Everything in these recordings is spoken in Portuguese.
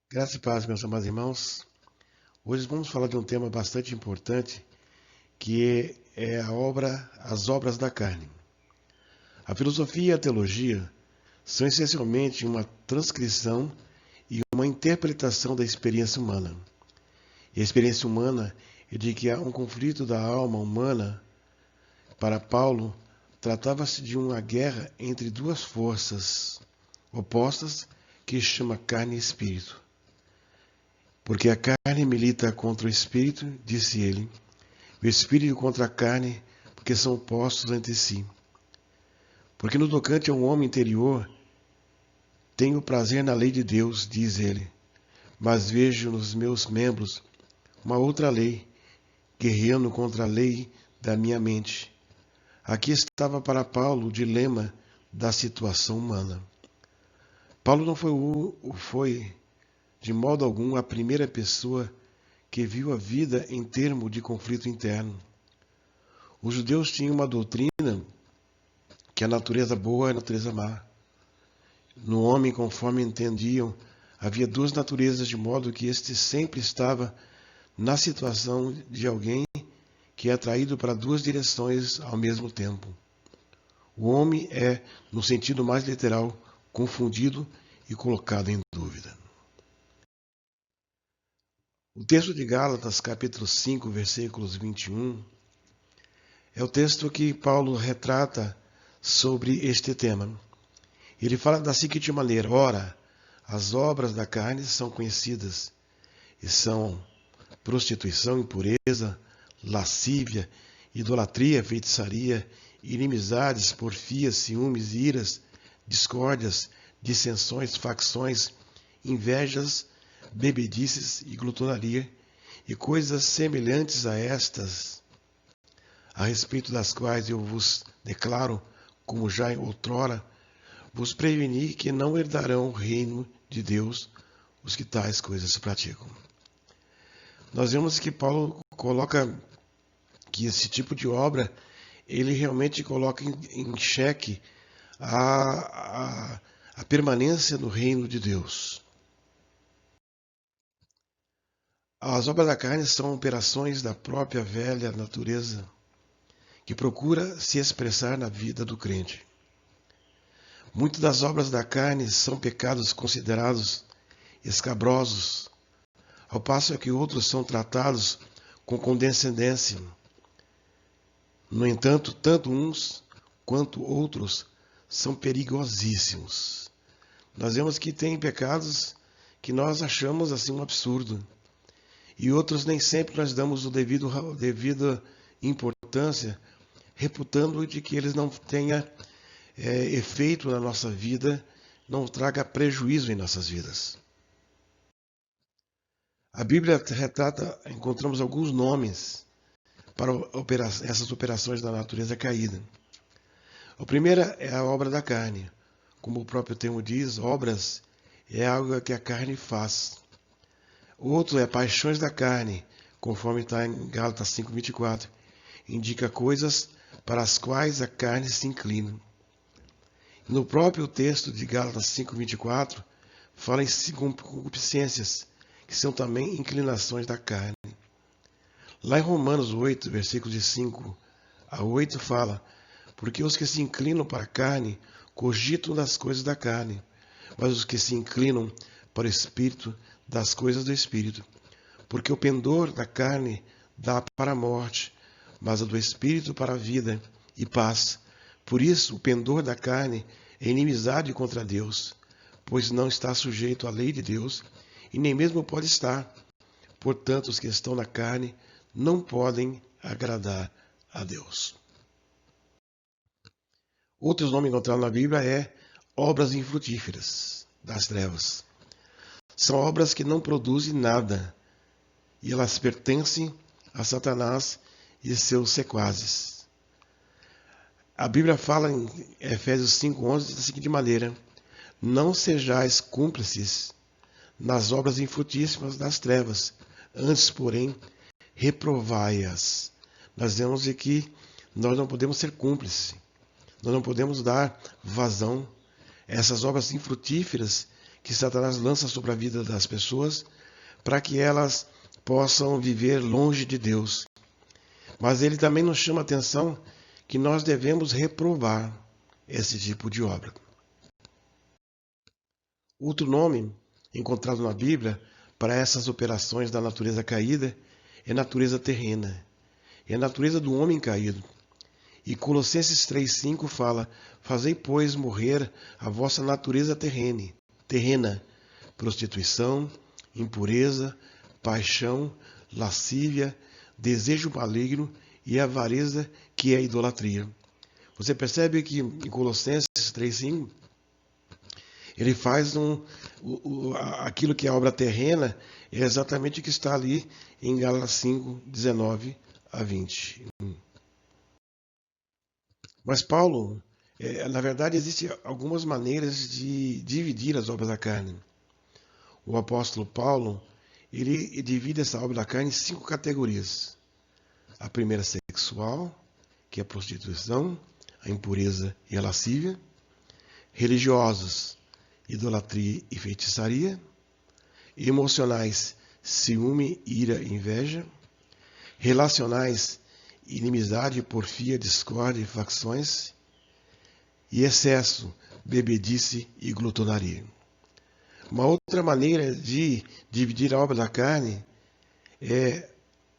Graça e paz, meus amados irmãos. Hoje vamos falar de um tema bastante importante, que é as obras da carne. A filosofia e a teologia são essencialmente uma transcrição e uma interpretação da experiência humana. E a experiência humana é de que há um conflito da alma humana. Para Paulo, tratava-se de uma guerra entre duas forças opostas que chama carne e espírito. Porque a carne milita contra o espírito, disse ele, o espírito contra a carne, porque são opostos entre si. Porque no tocante ao homem interior, tenho prazer na lei de Deus, diz ele, mas vejo nos meus membros uma outra lei, guerreando contra a lei da minha mente. Aqui estava para Paulo o dilema da situação humana. Paulo não foi de modo algum a primeira pessoa que viu a vida em termos de conflito interno. Os judeus tinham uma doutrina que a natureza boa é a natureza má. No homem, conforme entendiam, havia duas naturezas, de modo que este sempre estava na situação de alguém que é atraído para duas direções ao mesmo tempo. O homem é, no sentido mais literal, confundido e colocado em dúvida. O texto de Gálatas, capítulo 5, versículos 21, é o texto que Paulo retrata sobre este tema. Ele fala da seguinte maneira: ora, as obras da carne são conhecidas, e são prostituição, impureza, lascívia, idolatria, feitiçaria, inimizades, porfias, ciúmes, iras, discórdias, dissensões, facções, invejas, bebedices e glutonaria, e coisas semelhantes a estas, a respeito das quais eu vos declaro, como já outrora vos preveni, que não herdarão o reino de Deus os que tais coisas praticam. Nós vemos que Paulo coloca que esse tipo de obra, ele realmente coloca em xeque a permanência no reino de Deus. As obras da carne são operações da própria velha natureza, que procura se expressar na vida do crente. Muitas das obras da carne são pecados considerados escabrosos, ao passo que outros são tratados com condescendência. No entanto, tanto uns quanto outros são perigosíssimos. Nós vemos que tem pecados que nós achamos assim um absurdo, e outros nem sempre nós damos devida importância, reputando de que eles não tenham efeito na nossa vida, não traga prejuízo em nossas vidas. A Bíblia retrata, encontramos alguns nomes para essas operações da natureza caída. A primeira é a obra da carne. Como o próprio termo diz, obras é algo que a carne faz. O outro é paixões da carne, conforme está em Gálatas 5:24. Indica coisas para as quais a carne se inclina. No próprio texto de Gálatas 5:24, fala em concupiscências, que são também inclinações da carne. Lá em Romanos 8, versículos de 5 a 8, fala: porque os que se inclinam para a carne cogitam das coisas da carne, mas os que se inclinam para o Espírito, das coisas do Espírito. Porque o pendor da carne dá para a morte, mas a do Espírito para a vida e paz. Por isso, o pendor da carne é inimizade contra Deus, pois não está sujeito à lei de Deus, e nem mesmo pode estar. Portanto, os que estão na carne não podem agradar a Deus. Outro nome encontrado na Bíblia é obras infrutíferas das trevas. São obras que não produzem nada, e elas pertencem a Satanás e seus sequazes. A Bíblia fala em Efésios 5:11 da seguinte maneira: não sejais cúmplices nas obras infrutíferas das trevas, antes, porém, reprovai-as. Nós vemos que nós não podemos ser cúmplices, nós não podemos dar vazão a essas obras infrutíferas que Satanás lança sobre a vida das pessoas para que elas possam viver longe de Deus. Mas ele também nos chama a atenção que nós devemos reprovar esse tipo de obra. Outro nome encontrado na Bíblia para essas operações da natureza caída é natureza terrena. É a natureza do homem caído. E Colossenses 3,5 fala: fazei, pois, morrer a vossa natureza terrena, prostituição, impureza, paixão, lascívia, desejo maligno e avareza, que é a idolatria. Você percebe que em Colossenses 3,5 ele faz aquilo que é a obra terrena, é exatamente o que está ali em Gálatas 5, 19 a 20. Mas Paulo, na verdade, existem algumas maneiras de dividir as obras da carne. O apóstolo Paulo, ele divide essa obra da carne em 5 categorias. A primeira, sexual, que é a prostituição, a impureza e a lascívia. Religiosos, idolatria e feitiçaria. Emocionais, ciúme, ira e inveja. Relacionais, inimizade, porfia, discórdia e facções. E excesso, bebedice e glutonaria. Uma outra maneira de dividir a obra da carne é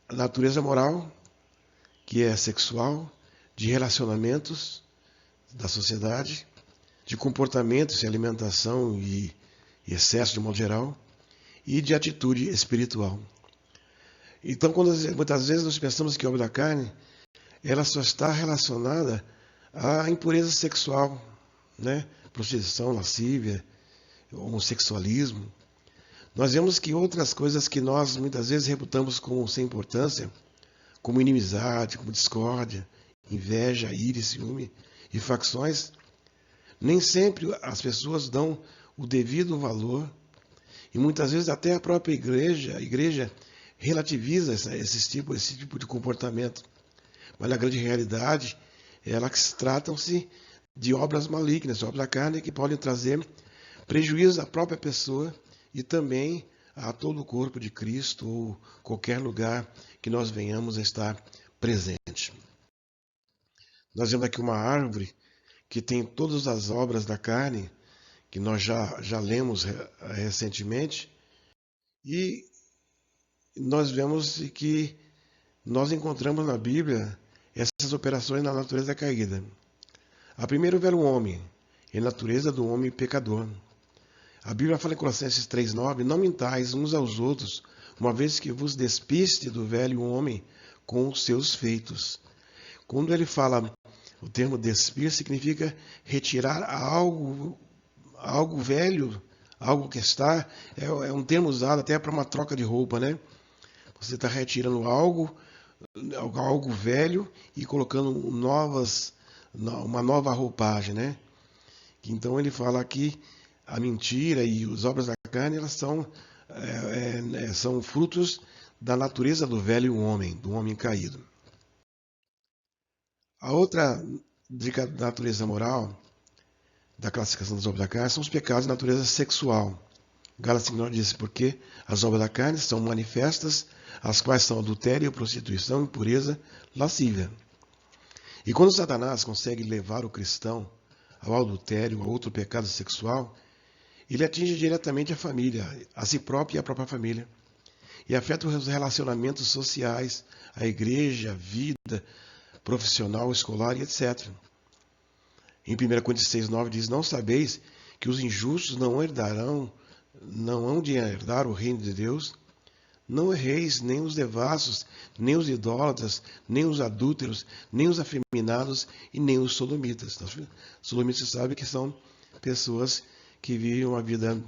a natureza moral, que é sexual, de relacionamentos da sociedade, de comportamentos e alimentação e excesso de modo geral, e de atitude espiritual. Então, muitas vezes nós pensamos que a obra da carne ela só está relacionada à impureza sexual, né? Prostituição, lascívia, homossexualismo. Nós vemos que outras coisas que nós muitas vezes reputamos como sem importância, como inimizade, como discórdia, inveja, ira, ciúme e facções, nem sempre as pessoas dão o devido valor e muitas vezes até a própria igreja relativiza esse tipo de comportamento. Mas a grande realidade é que tratam-se de obras malignas, obras da carne que podem trazer prejuízo à própria pessoa e também a todo o corpo de Cristo ou qualquer lugar que nós venhamos a estar presente. Nós vemos aqui uma árvore que tem todas as obras da carne, que nós já lemos recentemente, e nós vemos que nós encontramos na Bíblia essas operações na natureza caída. A primeira, o velho homem, é a natureza do homem pecador. A Bíblia fala em Colossenses 3,9, não mintais uns aos outros, uma vez que vos despiste do velho homem com os seus feitos. Quando ele fala, o termo despir significa retirar algo velho, algo que está, é um termo usado até para uma troca de roupa, né? Você está retirando algo velho e colocando uma nova roupagem, né? Então ele fala que a mentira e as obras da carne elas são frutos da natureza do velho homem, do homem caído. A outra dica da natureza moral, da classificação das obras da carne, são os pecados de natureza sexual. Gálatas 5,9 diz, porque as obras da carne são manifestas, as quais são adultério, prostituição, impureza, lascívia. E quando Satanás consegue levar o cristão ao adultério, a outro pecado sexual, ele atinge diretamente a família, a si próprio e a própria família. E afeta os relacionamentos sociais, a igreja, a vida profissional, escolar e etc. Em 1 Coríntios 6,9 diz, não sabeis que os injustos não hão de herdar o reino de Deus? Não erreis nem os devassos, nem os idólatras, nem os adúlteros, nem os afeminados e nem os sodomitas. Os sodomitas sabem que são pessoas que vivem uma vida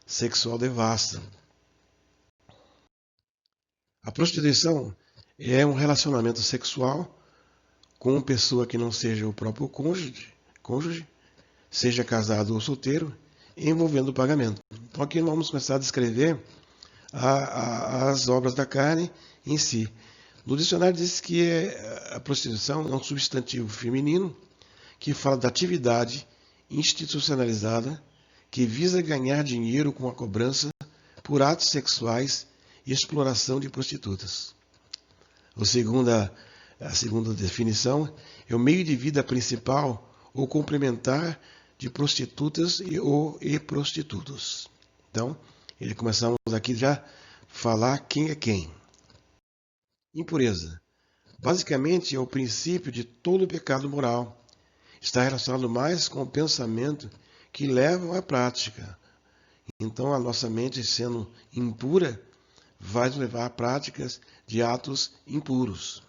sexual devassa. A prostituição é um relacionamento sexual com uma pessoa que não seja o próprio cônjuge, seja casado ou solteiro, envolvendo o pagamento. Então aqui nós vamos começar a descrever as obras da carne em si. No dicionário diz que a prostituição é um substantivo feminino que fala da atividade institucionalizada que visa ganhar dinheiro com a cobrança por atos sexuais e exploração de prostitutas. A segunda definição é o meio de vida principal ou complementar de prostitutas e prostitutos. Então, começamos aqui já a falar quem é quem. Impureza. Basicamente, é o princípio de todo pecado moral. Está relacionado mais com o pensamento que leva à prática. Então, a nossa mente, sendo impura, vai nos levar a práticas de atos impuros.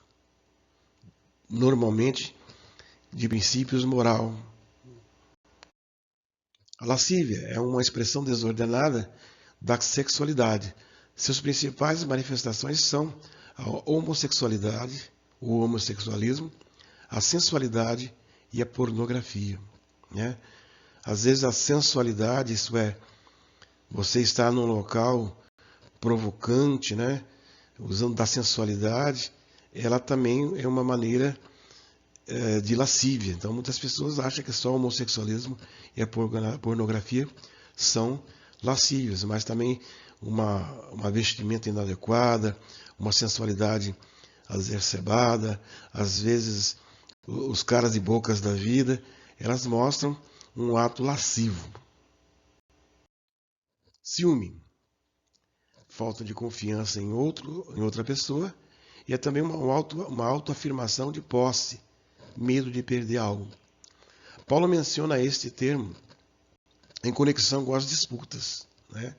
Normalmente, de princípios moral. A lascívia é uma expressão desordenada da sexualidade. Suas principais manifestações são a homossexualidade, o homossexualismo, a sensualidade e a pornografia. Né? Às vezes a sensualidade, isso é, você está num local provocante, né? Usando da sensualidade, ela também é uma maneira de lascívia. Então muitas pessoas acham que só o homossexualismo e a pornografia são lascívias, mas também uma vestimenta inadequada, uma sensualidade exacerbada, às vezes os caras e bocas da vida, elas mostram um ato lascivo. Ciúme, falta de confiança em outra pessoa, e é também uma autoafirmação de posse, medo de perder algo. Paulo menciona este termo em conexão com as disputas. Né?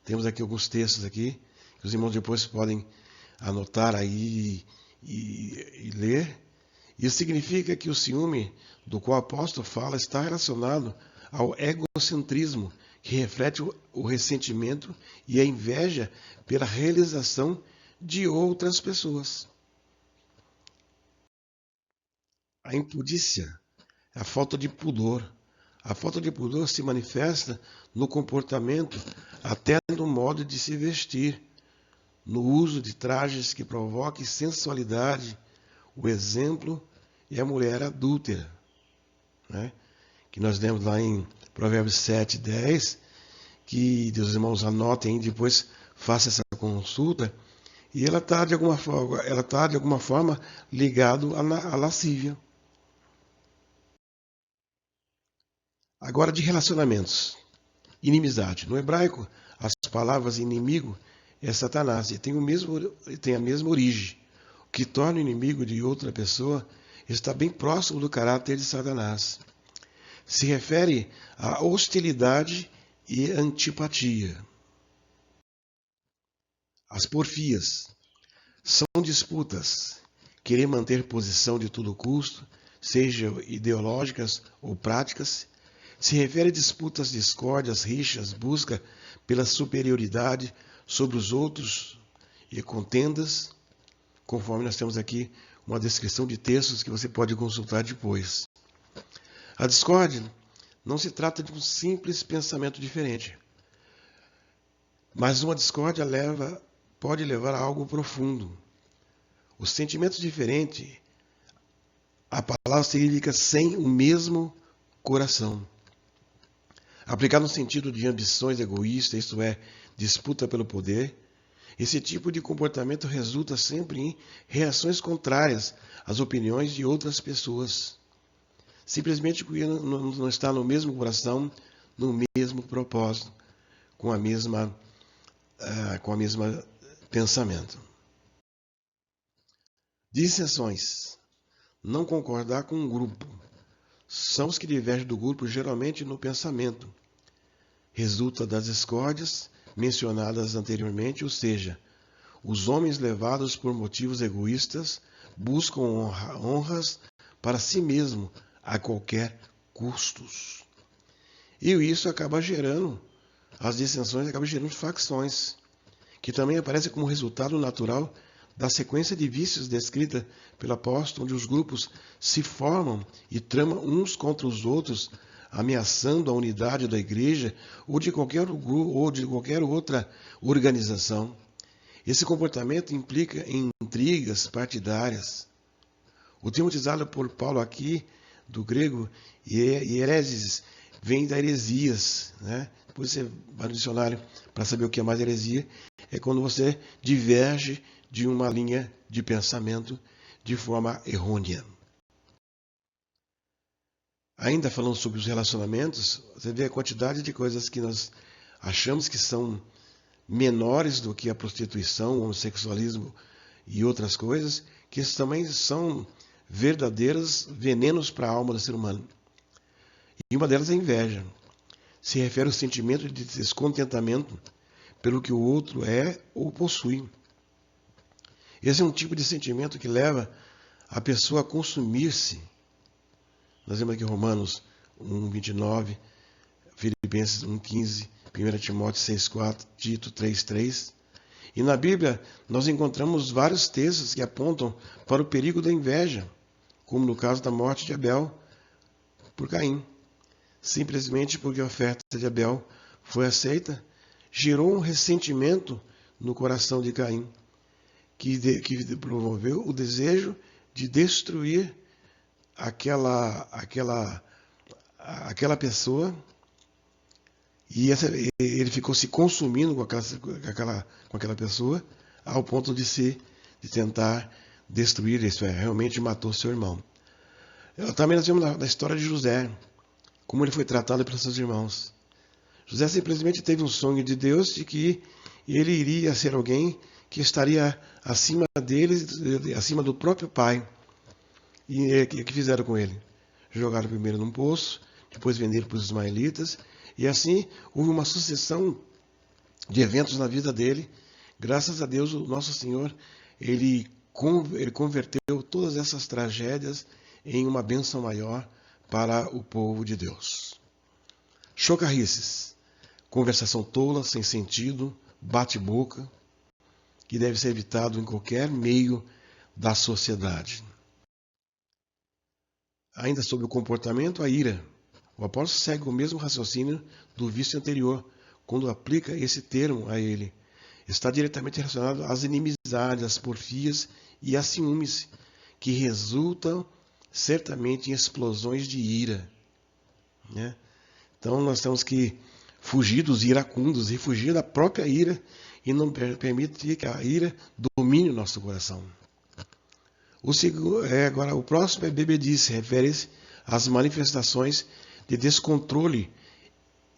Temos aqui alguns textos aqui, que os irmãos depois podem anotar aí e ler. Isso significa que o ciúme do qual o apóstolo fala está relacionado ao egocentrismo, que reflete o ressentimento e a inveja pela realização de outras pessoas. A impudícia é a falta de pudor. A falta de pudor se manifesta no comportamento, até no modo de se vestir, no uso de trajes que provoquem sensualidade. O exemplo é a mulher adúltera, né? Que nós lemos lá em Provérbios 7, 10, que Deus, irmãos, anotem, depois faça essa consulta, e ela está de alguma forma ligado à lascívia. Agora, de relacionamentos. Inimizade. No hebraico, as palavras inimigo é Satanás, e tem a mesma origem. O que torna o inimigo de outra pessoa está bem próximo do caráter de Satanás. Se refere à hostilidade e antipatia. As porfias são disputas, querer manter posição de todo custo, sejam ideológicas ou práticas. Se refere a disputas, discórdias, rixas, busca pela superioridade sobre os outros e contendas, conforme nós temos aqui uma descrição de textos que você pode consultar depois. A discórdia não se trata de um simples pensamento diferente, mas uma discórdia pode levar a algo profundo. Os sentimentos diferentes, a palavra significa sem o mesmo coração. Aplicado no sentido de ambições egoístas, isto é, disputa pelo poder, esse tipo de comportamento resulta sempre em reações contrárias às opiniões de outras pessoas. Simplesmente porque não está no mesmo coração, no mesmo propósito, com a mesma pensamento. Dissensões. Não concordar com um grupo. São os que divergem do grupo geralmente no pensamento. Resulta das discórdias mencionadas anteriormente, ou seja, os homens levados por motivos egoístas buscam honras para si mesmo a qualquer custo. E isso acaba gerando, as dissensões acabam gerando facções, que também aparecem como resultado natural da sequência de vícios descrita pelo apóstolo, onde os grupos se formam e tramam uns contra os outros, ameaçando a unidade da igreja ou de qualquer outra organização. Esse comportamento implica em intrigas partidárias. O termo utilizado por Paulo aqui, do grego hieresis, vem da heresias, né? Depois você vai no dicionário para saber o que é mais heresia. É quando você diverge de uma linha de pensamento de forma errônea. Ainda falando sobre os relacionamentos, você vê a quantidade de coisas que nós achamos que são menores do que a prostituição, o homossexualismo e outras coisas, que também são verdadeiros venenos para a alma do ser humano. E uma delas é a inveja. Se refere ao sentimento de descontentamento pelo que o outro é ou possui. Esse é um tipo de sentimento que leva a pessoa a consumir-se. Nós vemos aqui Romanos 1:29, Filipenses 1:15, 1 Timóteo 6:4, Tito 3:3. E na Bíblia nós encontramos vários textos que apontam para o perigo da inveja, como no caso da morte de Abel por Caim. Simplesmente porque a oferta de Abel foi aceita, gerou um ressentimento no coração de Caim, que promoveu o desejo de destruir aquela pessoa, e ele ficou se consumindo com aquela pessoa, ao ponto de tentar destruir, isso é, realmente matou seu irmão. Também nós vemos na história de José, como ele foi tratado pelos seus irmãos. José simplesmente teve um sonho de Deus de que ele iria ser alguém que estaria acima deles, acima do próprio pai. E o que fizeram com ele? Jogaram primeiro num poço, depois venderam para os ismaelitas, e assim houve uma sucessão de eventos na vida dele. Graças a Deus, o nosso Senhor, ele converteu todas essas tragédias em uma bênção maior para o povo de Deus. Chocarrices, conversação tola, sem sentido, bate-boca, que deve ser evitado em qualquer meio da sociedade. Ainda sobre o comportamento, a ira. O apóstolo segue o mesmo raciocínio do vício anterior, quando aplica esse termo a ele. Está diretamente relacionado às inimizades, às porfias e às ciúmes, que resultam certamente em explosões de ira, né? Então nós temos que fugir dos iracundos e fugir da própria ira e não permitir que a ira domine o nosso coração. Agora, o próximo é bebedice, refere-se às manifestações de descontrole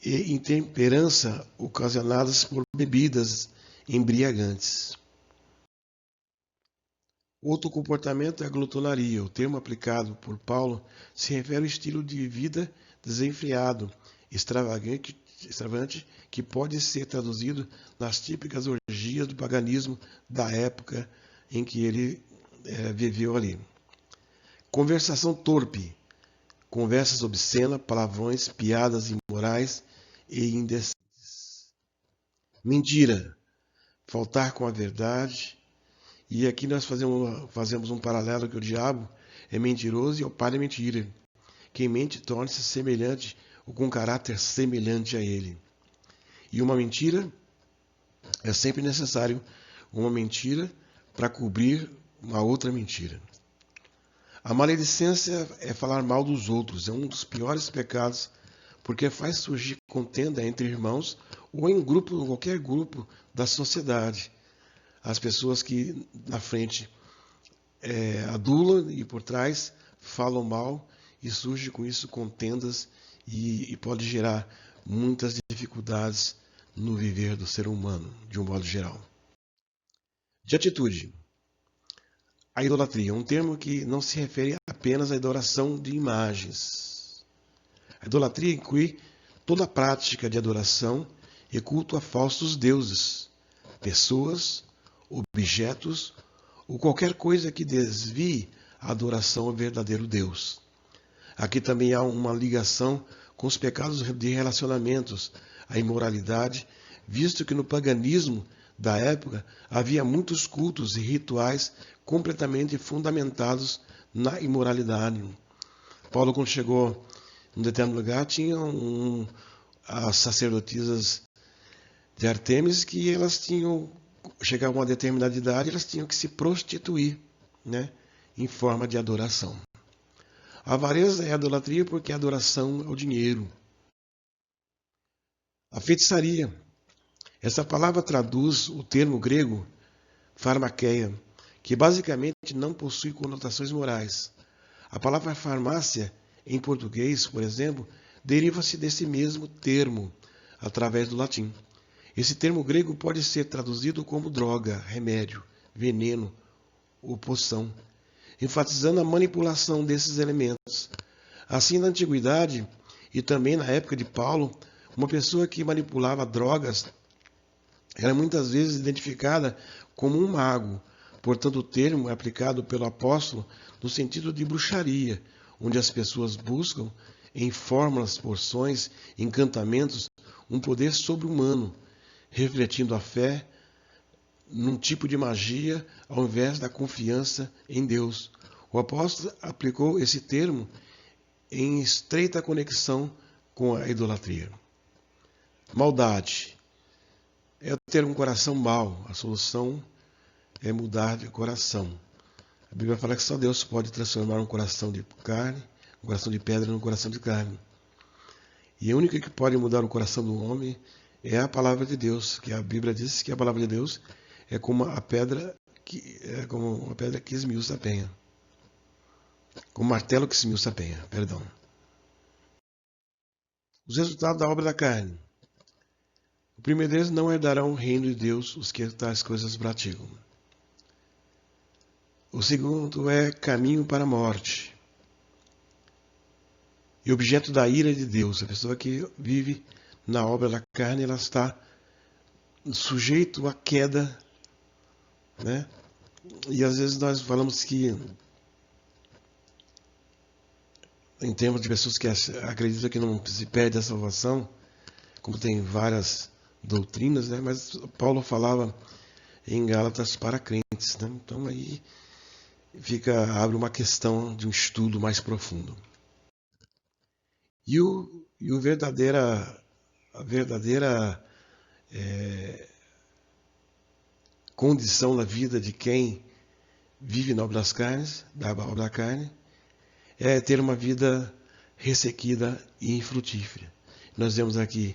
e intemperança ocasionadas por bebidas embriagantes. Outro comportamento é a glutonaria. O termo aplicado por Paulo se refere ao estilo de vida desenfreado, extravagante, que pode ser traduzido nas típicas orgias do paganismo da época em que ele viveu ali. Conversação torpe. Conversas obscenas, palavrões, piadas imorais e indecentes. Mentira. Faltar com a verdade. E aqui nós fazemos um paralelo que o diabo é mentiroso e o pai é mentira. Quem mente torna-se semelhante ou com caráter semelhante a ele. E uma mentira, é sempre necessário uma mentira para cobrir uma outra mentira. A maledicência é falar mal dos outros, é um dos piores pecados, porque faz surgir contenda entre irmãos ou em qualquer grupo da sociedade. As pessoas que na frente adulam e por trás falam mal, e surge com isso contendas e pode gerar muitas dificuldades no viver do ser humano, de um modo geral. De atitude. A idolatria é um termo que não se refere apenas à adoração de imagens. A idolatria inclui toda a prática de adoração e culto a falsos deuses, pessoas, objetos ou qualquer coisa que desvie a adoração ao verdadeiro Deus. Aqui também há uma ligação com os pecados de relacionamentos, a imoralidade, visto que no paganismo da época havia muitos cultos e rituais completamente fundamentados na imoralidade. Paulo, quando chegou em um determinado lugar, tinha as sacerdotisas de Artemis que elas chegavam a uma determinada idade, elas tinham que se prostituir, né, em forma de adoração. A avareza é a idolatria porque a adoração ao dinheiro. A feitiçaria. Essa palavra traduz o termo grego farmakeia, que basicamente não possui conotações morais. A palavra farmácia, em português, por exemplo, deriva-se desse mesmo termo, através do latim. Esse termo grego pode ser traduzido como droga, remédio, veneno ou poção, enfatizando a manipulação desses elementos. Assim, na antiguidade e também na época de Paulo, uma pessoa que manipulava drogas era muitas vezes identificada como um mago. Portanto, o termo é aplicado pelo apóstolo no sentido de bruxaria, onde as pessoas buscam, em fórmulas, porções, encantamentos, um poder sobre-humano, refletindo a fé num tipo de magia ao invés da confiança em Deus. O apóstolo aplicou esse termo em estreita conexão com a idolatria. Maldade é ter um coração mau. A solução é mudar de coração. A Bíblia fala que só Deus pode transformar um coração de carne, um coração de pedra, num coração de carne. E a única que pode mudar o coração do homem é a palavra de Deus, que a Bíblia diz que a palavra de Deus é como uma pedra que esmiuça a penha. Como um martelo que esmiuça a penha, perdão. Os resultados da obra da carne. O primeiro deles: não herdarão o reino de Deus os que tais coisas praticam. O segundo é caminho para a morte. E objeto da ira de Deus. A pessoa que vive na obra da carne, ela está sujeito à queda, né? E às vezes nós falamos que, em termos de pessoas que acreditam que não se perde a salvação, como tem várias doutrinas, né? Mas Paulo falava em Gálatas para crentes, né? Então aí abre uma questão de um estudo mais profundo. E a verdadeira condição da vida de quem vive na obra das carnes, da obra da carne, é ter uma vida ressequida e infrutífera. Nós vemos aqui,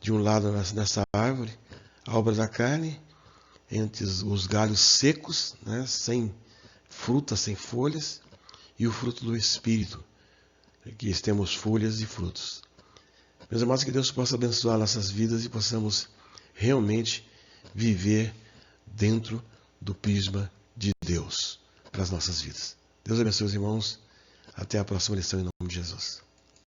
de um lado nessa árvore, a obra da carne, entre os galhos secos, né, sem frutas, sem folhas, e o fruto do Espírito, que temos folhas e frutos. Meus irmãos, que Deus possa abençoar nossas vidas e possamos realmente viver dentro do prisma de Deus para as nossas vidas. Deus abençoe os irmãos. Até a próxima lição em nome de Jesus.